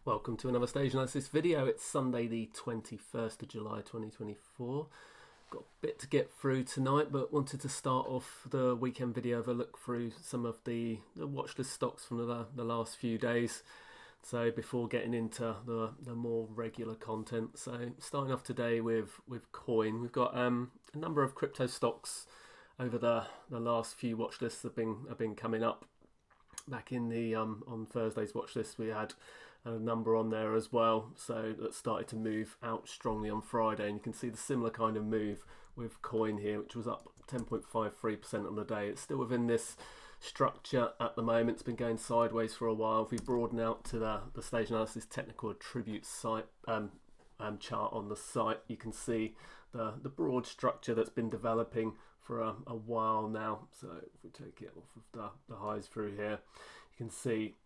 Welcome to another stage analysis video. It's Sunday the 21st of July 2024. Got a bit to get through tonight, but wanted to start off the weekend video with a look through some of the watch list stocks from the last few days. So before getting into the more regular content, so starting off today with coin, we've got a number of crypto stocks over the last few watch lists have been coming up. Back in the on Thursday's watch list, we had a number on there as well, so that started to move out strongly on Friday, and you can see the similar kind of move with coin here, which was up 10.53% on the day. It's still within this structure at the moment. It's been going sideways for a while. If we broaden out to the stage analysis technical attributes site chart on the site, you can see the broad structure that's been developing for a while now. So if we take it off of the highs through here, you can see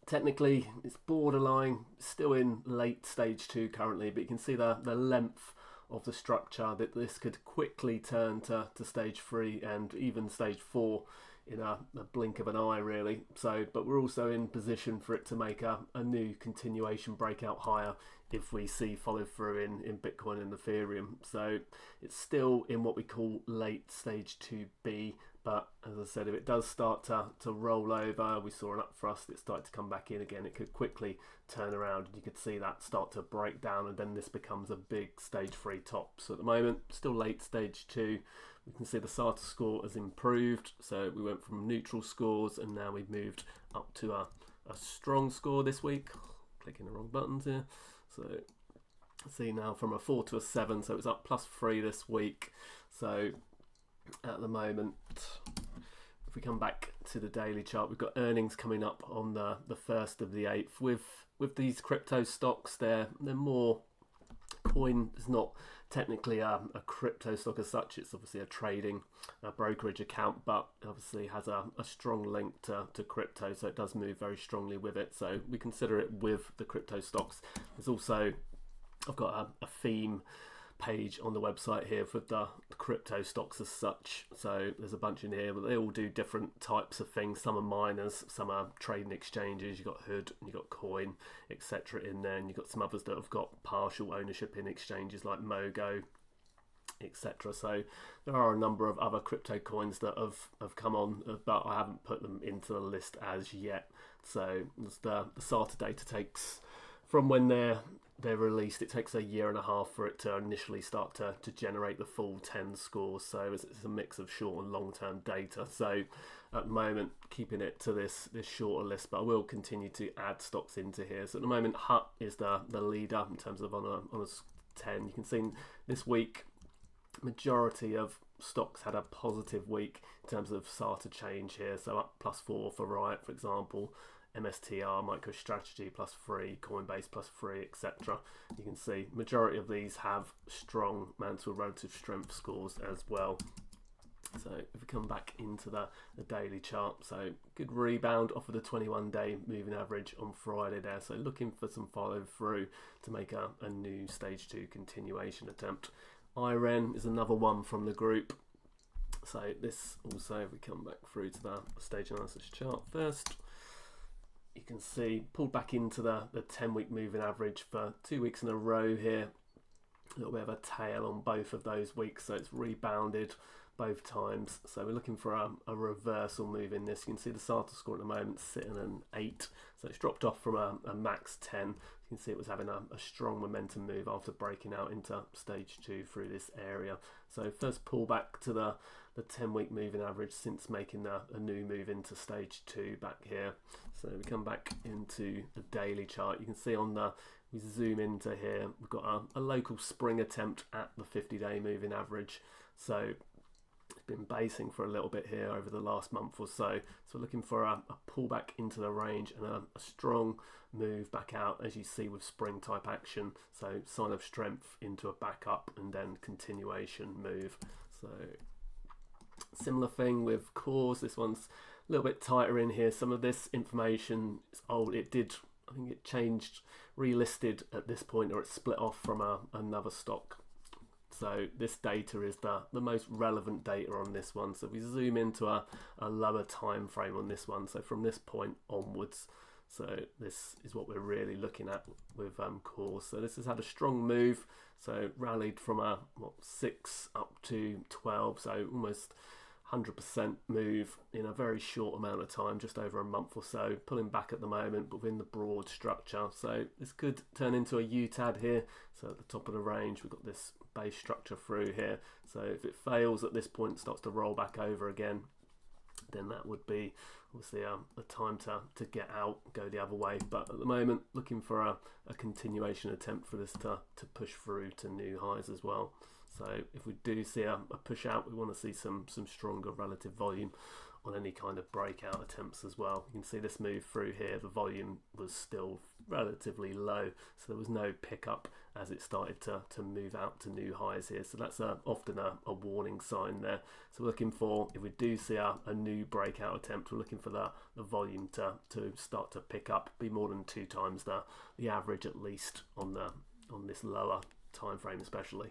technically it's borderline, still in late stage 2 currently, but you can see the length of the structure that this could quickly turn to stage 3 and even stage 4 in a blink of an eye, really. So, but we're also in position for it to make a new continuation breakout higher if we see follow through in Bitcoin and Ethereum. So it's still in what we call late stage 2B, but as I said, if it does start to roll over, we saw an up thrust, it started to come back in again, it could quickly turn around and you could see that start to break down, and then this becomes a big stage 3 top. So at the moment, still late stage 2. We can see the SATA score has improved, so we went from neutral scores and now we've moved up to a strong score this week. Clicking the wrong buttons here. So see now from a 4 to a 7, so it's up +3 this week. So at the moment, if we come back to the daily chart, we've got earnings coming up on the 1st of the 8th. With these crypto stocks, they're more, coin is not technically a crypto stock as such. It's obviously a brokerage account, but obviously has a strong link to crypto, so it does move very strongly with it. So we consider it with the crypto stocks. There's also, I've got a theme page on the website here for the crypto stocks as such. So there's a bunch in here, but they all do different types of things. Some are miners, some are trading exchanges. You've got Hood and you've got Coin, etc. in there, and you've got some others that have got partial ownership in exchanges like Mogo, etc. So there are a number of other crypto coins that have come on, but I haven't put them into the list as yet. So the SATA data takes, from when they're released, it takes 1.5 years for it to initially start to generate the full 10 scores. So it's a mix of short and long-term data. So at the moment, keeping it to this shorter list, but I will continue to add stocks into here. So at the moment, HUT is the leader in terms of on a 10. You can see this week, majority of stocks had a positive week in terms of SATA change here. So up +4 for Riot, for example. MSTR, MicroStrategy +3, Coinbase +3, etc. You can see majority of these have strong mantle relative strength scores as well. So if we come back into the daily chart, so good rebound off of the 21-day moving average on Friday there. So looking for some follow through to make a new stage 2 continuation attempt. IREN is another one from the group. So this also, if we come back through to the stage analysis chart first, you can see pulled back into the 10-week moving average for 2 weeks in a row here. A little bit of a tail on both of those weeks, so it's rebounded both times. So we're looking for a reversal move in this. You can see the SATA score at the moment sitting at an 8, so it's dropped off from a max 10. You can see it was having a strong momentum move after breaking out into stage 2 through this area. So first pullback to the 10-week moving average since making a new move into stage 2 back here. So we come back into the daily chart. You can see we zoom into here, we've got a local spring attempt at the 50-day moving average. So it's been basing for a little bit here over the last month or so. So we're looking for a pullback into the range and a strong move back out, as you see with spring type action. So sign of strength into a back up and then continuation move. So similar thing with CORZ. This one's a little bit tighter in here. Some of this information is old. I think it changed, relisted at this point, or it split off from another stock. So this data is the most relevant data on this one. So if we zoom into a lower time frame on this one, so from this point onwards, So this is what we're really looking at with CORZ. So this has had a strong move. So rallied from a 6 up to 12. So almost 100% move in a very short amount of time, just over a month or so. Pulling back at the moment, but within the broad structure. So this could turn into a UTAD here. So at the top of the range, we've got this base structure through here. So if it fails at this point, starts to roll back over again, then that would be obviously a time to get out, go the other way. But at the moment, looking for a continuation attempt for this to push through to new highs as well. So if we do see a push out, we want to see some stronger relative volume on any kind of breakout attempts as well. You can see this move through here, the volume was still relatively low, so there was no pickup as it started to move out to new highs here. So that's often a warning sign there. So we're looking for, if we do see a new breakout attempt, we're looking for the volume to start to pick up, be more than 2 times the average at least on this lower time frame especially.